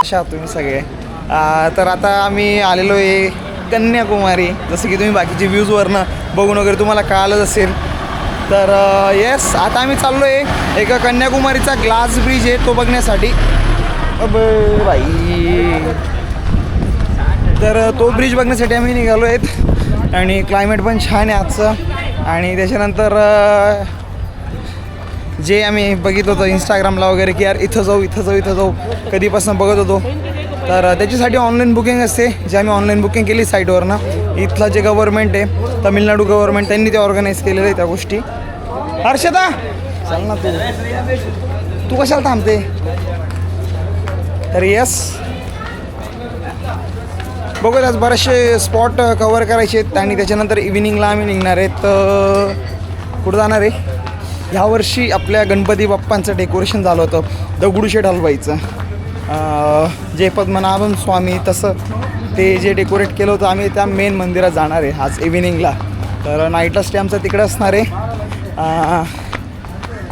कशा आहात तुम्ही सगळे? तर आता आम्ही आलेलो आहे कन्याकुमारी. जसं की तुम्ही बाकीचे व्ह्यूजवरनं बघून वगैरे तुम्हाला कळालंच असेल. तर येस, आता आम्ही चाललो आहे एका कन्याकुमारीचा ग्लास ब्रिज आहे तो बघण्यासाठी. बाई, तर तो ब्रिज बघण्यासाठी आम्ही निघालो आहेत आणि क्लायमेट पण छान आहे आजचं. आणि त्याच्यानंतर जे आम्ही बघित होतो इंस्टाग्रामला वगैरे की यार इथं जाऊ कधीपासून बघत होतो, तर त्याच्यासाठी ऑनलाईन बुकिंग असते, जे आम्ही ऑनलाईन बुकिंग केली साईटवरनं. इथलं जे गव्हर्नमेंट आहे, तामिळनाडू गव्हर्नमेंट, त्यांनी ते ऑर्गनाईज केलेलं आहे त्या गोष्टी. हर्षदा चल ना, तू कशाला थांबते? तर येस, बघूया आज बरेचसे स्पॉट कवर करायचे आहेत. आणि त्याच्यानंतर इव्हिनिंगला आम्ही निघणार आहेत. कुठं जाणार आहे? ह्यावर्षी आपल्या गणपती बाप्पांचं डेकोरेशन झालं होतं दगडूशेठ हलवाईचं, जे पद्मनाभन स्वामी, तसं ते जे डेकोरेट केलं होतं आम्ही त्या मेन मंदिरात जाणार आहे आज इव्हिनिंगला. तर नाईटला स्टे आमचा तिकडे असणार आहे.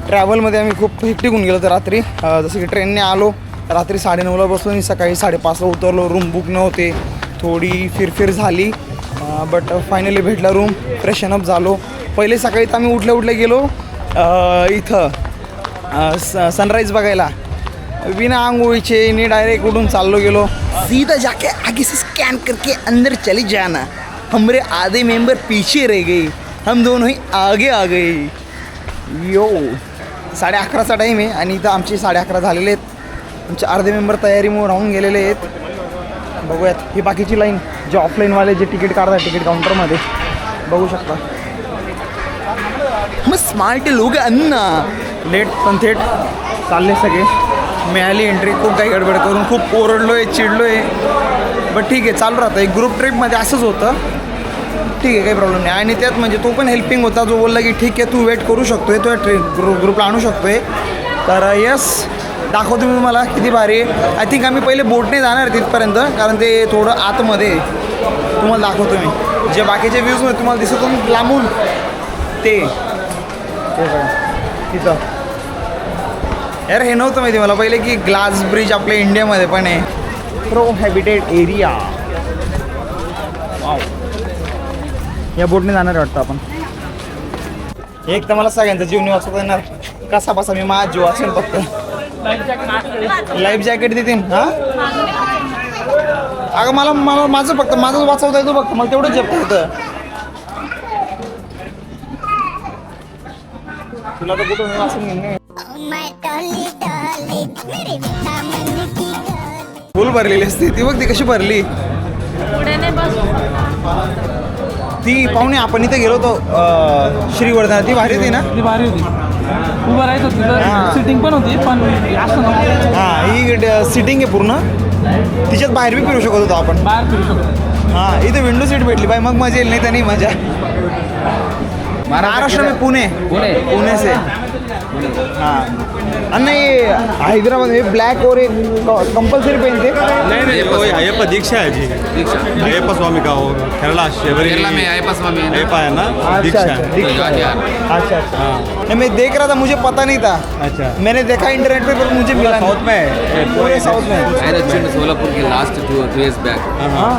ट्रॅव्हलमध्ये आम्ही खूप हेक्टिक होऊन गेलो होतो रात्री. जसं की ट्रेनने आलो रात्री 9:30ला बसलो आणि सकाळी 5:30ला उतरलो. रूम बुक नव्हते, थोडी फिरफिर झाली, बट फायनली भेटला रूम. फ्रेशनअप झालो. पहिले सकाळी तर आम्ही उठल्या गेलो इथं सनराईज बघायला. बिना आंघोळीचे नी डायरेक्ट उठून चाललो गेलो. सीधा जाके आगे से स्कैन करके अंदर चली जाना, हमरे आधे मेंबर पीछे रह गए, हम दोनों ही आगे आ गए. यो 11:30चा टाईम आहे आणि इथं आमचे 11:30 झालेले आहेत. आमचे अर्धे मेंबर तयारीमुळे राहून गेलेले आहेत. बघूयात ही बाकीची लाईन, जे ऑफलाईनवाले जे तिकीट काढतात तिकीट काउंटरमध्ये बघू शकता. मग स्मार्ट लोक अन्ना लेट पण थेट चालले सगळे. मिळाली एंट्री. खूप काही गडबड करून खूप ओरडलो आहे, चिडलो आहे, बट ठीक आहे, चालू राहतं. एक ग्रुप ट्रिपमध्ये असंच होतं. ठीक आहे, काही प्रॉब्लेम नाही. आणि त्यात म्हणजे तो पण हेल्पिंग होता, जो बोलला की ठीक आहे तू वेट करू शकतो आहे, तो ग्रुपला आणू शकतो आहे. तर येस, दाखवतो मी तुम्हाला किती भारी आहे. आय थिंक आम्ही पहिले बोटने जाणार तिथपर्यंत, कारण ते थोडं आतमध्ये. तुम्हाला दाखवतो मी जे बाकीचे व्ह्यूजमध्ये तुम्हाला दिसत लांबून ते तिथं. यार हे नव्हतं माहिती मला पहिले की ग्लास ब्रिज आपल्या इंडियामध्ये पण आहे. Prohibited area. वाव, या बोटने जाणार वाटतं आपण. एक तर मला सगळ्यांचा जीव नाही वाचवता येणार, कसा बसा मी माझा जीव असेल फक्त. लाईफ जॅकेट देतील. हां अगं मला माझं फक्त माझं वाचवता येतो फक्त, मला तेवढंच जपतं होतं. तुला तर कुठं वाचून फुल भरलेली असते ती. बघ ती कशी भरली ती. पाहुणे आपण इथे गेलो होतो श्रीवर्धन, ती भारी होती ना? ती भारी होती. उभं राहायचं तिथं, सिटिंग पण होती, पण असं नव्हतं. हां, ही सिटिंग आहे पूर्ण. तिच्यात बाहेर बी फिरू शकत होतो आपण. बाहेर फिरू शकतो. हां, इथे विंडो सीट भेटली बाई, मग मजा येईल. नाही तर नाही मजा. महाराष्ट्र में पुणे से. हाँ अन्ना, ये हैदराबाद में ब्लैक और एक कंपल्सरी पहनते? नहीं, वही अयप्पा दीक्षा है जी. अयप्पा स्वामी का हो, केरला में अयप्पा स्वामी है अयप्पा है ना. अच्छा. हाँ, मैं देख रहा था, मुझे पता नहीं था. अच्छा. मैंने देखा इंटरनेट पे, पर मुझे मिला. साउथ में है, पूरे साउथ में. ఆయన వచ్చిండు సోలాపూర్కి లాస్ట్ 2 years బ్యాక్.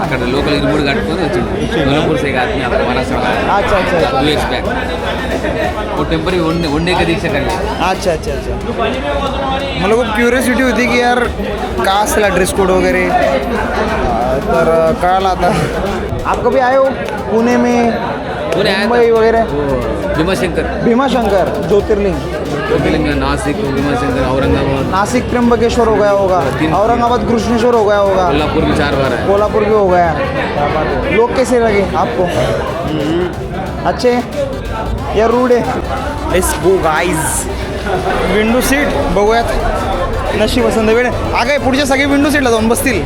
అక్కడ లోకల్ ఇరుముడు కట్టుకొని వచ్చిండు. సోలాపూర్ से एक आदमी आपको महाराष्ट्र का. अच्छा अच्छा 2 years बैक वो टेम्पररी वन डे का दीक्षा कर लिया. अच्छा अच्छा अच्छा. मला खूप क्युरियोसिटी होती की यार का असला ड्रेस कोड वगैरे. तर कळालं आता. आप कभी आए हो पुणे में, मुंबई वगैरह? भीमाशंकर ज्योतिर्लिंग, नासिक, भीमाशंकर, औरंगाबाद. नासिक त्र्यंबकेश्वर हो गया होगा, औरंगाबाद कृष्णेश्वर हो गया होगा, कोल्हापुर भी 4 बार है. कोल्हापुर भी हो गया. लोग कैसे लगे आपको? अच्छे या रूड आहे? Let's go guys. Window seat बघूयात, नशीब पसंत वेळ. अगं पुढचे सगळे विंडो सीटला जाऊन बसतील.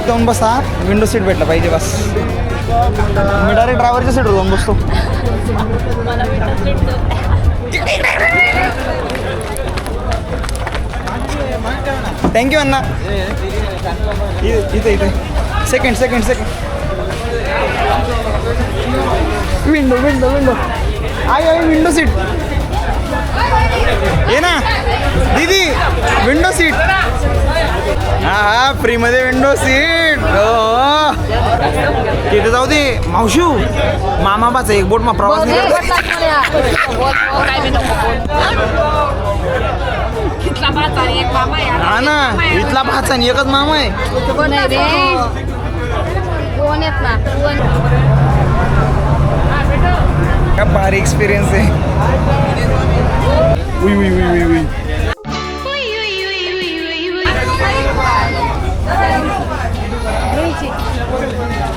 जाऊन बसा, विंडो सीट भेटला पाहिजे बस. मी डायरेक्ट ड्रायव्हरच्या सीटवर जाऊन बसतो. थँक्यू अण्णा. इथे इथे सेकंड विंडो आई विंडो सीट. ये ना दीदी विंडो सीट. हा फ्रीमध्ये विंडो सीट. हो तिथे जाऊ दे मावशू मामाबाचा एक बोट मग प्रवास नाही करत. हा ना इथला भाचा आणि एकच मामा आहे. काय भारी एक्सपिरियन्स आहे. उई उई उई उई उई.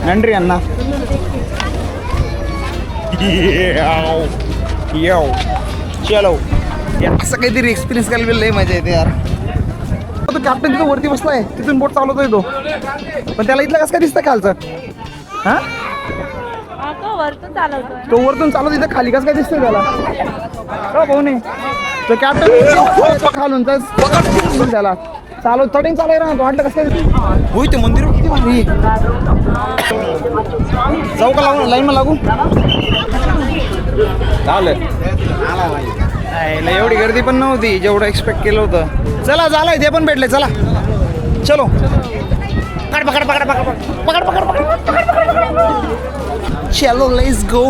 नंद्री अण्णा येऊ चलो असं काहीतरी एक्सपिरियन्स करायला लय मजा येते यार. तो कॅप्टन तिथं वरती बसलाय तिथून बोट चालवतोय तो पण त्याला इथलं कसं काय दिसतं खालचं. हा तो वरतून चालवतो इथं खाली कसं काय दिसतंय त्याला. हो भाऊ नाही तो कॅप्टन खालून त्याला चालू चढीन चालायला ना तो वाटलं कसं होई ते मंदिर किती भारी. जाऊ का लागू लाईन लागू चालेल. एवढी गर्दी पण नव्हती जेवढं एक्सपेक्ट केलं होतं. चला झालंय ते पण भेटले चला चलो. पकड पकड पकड पकड पकड पकड पकड चलो let's go.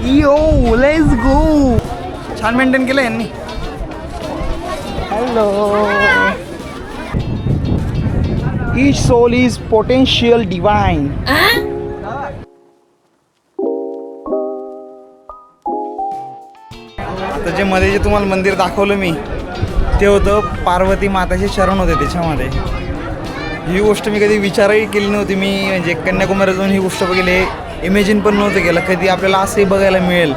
Yo let's go. छान मेंटेन केलं यांनी. Hello. Each soul is potential divine. आता जे मध्ये जे तुम्हाला मंदिर दाखवलं मी ते होतं पार्वती माताचे चरण होते त्याच्यामध्ये. ही गोष्ट मी कधी विचारही केली नव्हती. मी म्हणजे कन्याकुमारी जाऊन ही गोष्ट बघितली इमॅजिन पण नव्हतं केलं कधी आपल्याला असंही बघायला मिळेल.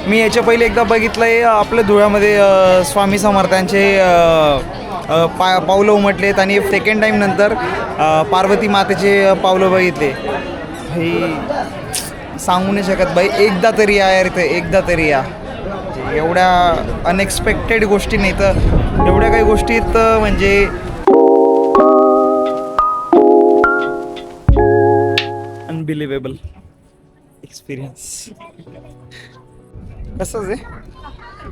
मी याच्या पहिले एकदा बघितलं आहे आपल्या धुळ्यामध्ये स्वामी समर्थांचे पावलं उमटलेत आणि सेकंड टाईम नंतर पार्वती मातेचे पावलं बघितले. हे सांगू नाही शकत बाई. एकदा तरी या यार इथं एकदा तरी या. एवढ्या अनएक्सपेक्टेड गोष्टी नाही तर एवढ्या काही गोष्टीत म्हणजे अनबिलिव्हेबल एक्सपिरियन्स. कसंच आहे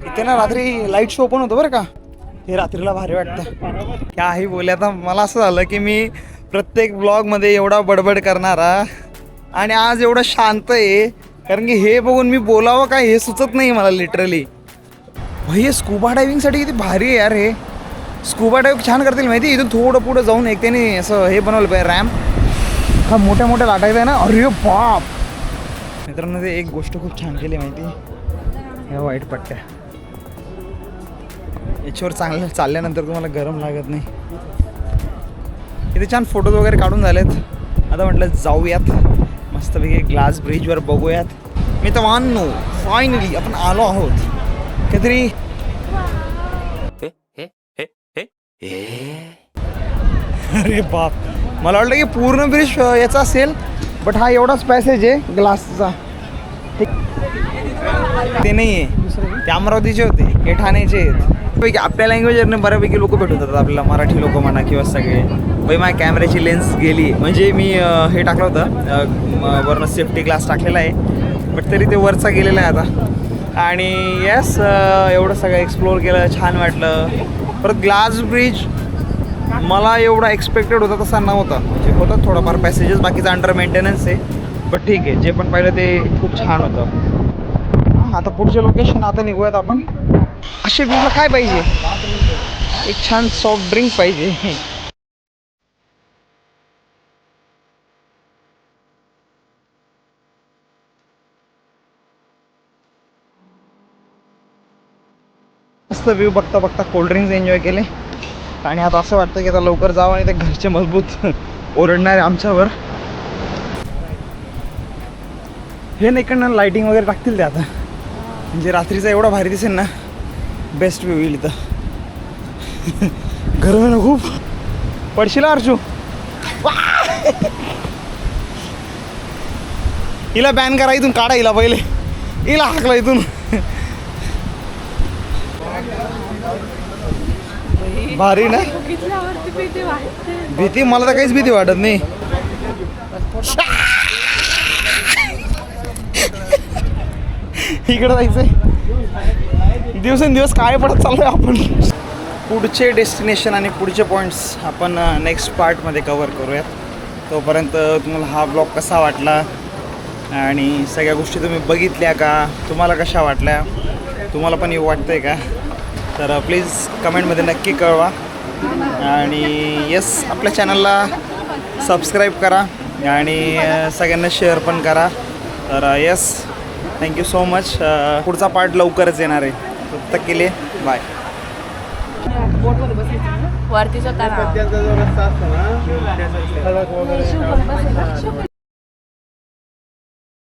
इथे ना रात्री लाईट शो पण होतो बरं का. हे रात्रीला भारी वाटतं. काही बोलले आता मला असं झालं की मी प्रत्येक ब्लॉगमध्ये एवढा बडबड करणारा आणि आज एवढं शांत आहे कारण की हे बघून मी बोलावं काय हे सुचत नाही मला लिटरली. भाई हे स्कूबा डायव्हिंगसाठी किती भारी आहे यार. हे स्कूबा डायव्हिंग छान करतील माहिती. इथून थोडं पुढं जाऊन एक त्याने असं हे बनवलं पाहिजे रॅम्प. हा मोठ्या मोठ्या लाटायचं आहे ना. अरे बाप मित्रांनो ते एक गोष्ट खूप छान केली माहिती. ह्या वाईट पट्ट्या याच्यावर चांगलं चालल्यानंतर तुम्हाला गरम लागत नाही. इथे छान फोटोज वगैरे काढून झालेत. आता म्हटलं जाऊयात मस्तपैकी ग्लास ब्रिजवर बघूयात. मी तर मानलो फायनली आपण आलो आहोत. काहीतरी अरे बाप मला वाटलं की पूर्ण ब्रिज याचा असेल बट हा एवढाच पॅसेज आहे ग्लासचा. ते नाही आहे ते अमरावतीचे होते हे ठाण्याचे आहेत. आपल्या लँग्वेजवरनं बऱ्यापैकी लोक भेटून जातात आपल्याला मराठी लोक म्हणा किंवा सगळे. बाई माझ्या कॅमेऱ्याची लेन्स गेली म्हणजे मी हे टाकलं होतं वरनं सेफ्टी ग्लास टाकलेला आहे बट तरी ते वरचा गेलेला आहे आता. आणि येस एवढं सगळं एक्सप्लोअर केलं छान वाटलं. परत ग्लास ब्रिज मला एवढा एक्सपेक्टेड होता तसा नव्हता. म्हणजे होतं थोडंफार पॅसेजेस बाकीचं अंडर मेंटेनन्स आहे बट ठीक आहे जे पण पाहिलं ते खूप छान होतं. आता पुढचे लोकेशन आता निघूयात आपण. असे व्ह्यूला काय पाहिजे एक छान सॉफ्ट ड्रिंक पाहिजे. मस्त व्ह्यू बघता बघता कोल्ड्रिंक्स एन्जॉय केले आणि आता असं वाटतं की आता लवकर जावं आणि ते घरचे मजबूत ओरडणारे आमच्यावर. हे नाही इकडनं लाईटिंग वगैरे टाकतील ते आता म्हणजे रात्रीचा एवढा भारी दिसेल ना. बेस्ट व्ह्यू येईल इथं. गरम आहे ना खूप. पडशील अर्जू. हिला बॅन करा इथून काढा हिला पहिले. हिला हाकला इथून. भारी ना. भीती मला तर काहीच भीती वाटत नाही. इकडं जायचंय दिवसेंदिवस काय पडत चाललोय आपण. पुढचे डेस्टिनेशन आणि पुढचे पॉईंट्स आपण नेक्स्ट पार्टमध्ये कवर करूयात. तोपर्यंत तुम्हाला हा ब्लॉग कसा वाटला आणि सगळ्या गोष्टी तुम्ही बघितल्या का, तुम्हाला कशा वाटल्या, तुम्हाला पण येऊ वाटतं आहे का, तर प्लीज कमेंटमध्ये नक्की कळवा. आणि येस, आपल्या चॅनलला सबस्क्राईब करा आणि सगळ्यांना शेअर पण करा. तर येस, थँक्यू सो मच. पुढचा पार्ट लवकरच येणार आहे. तब तक के लिए बाय. वरती स्वतः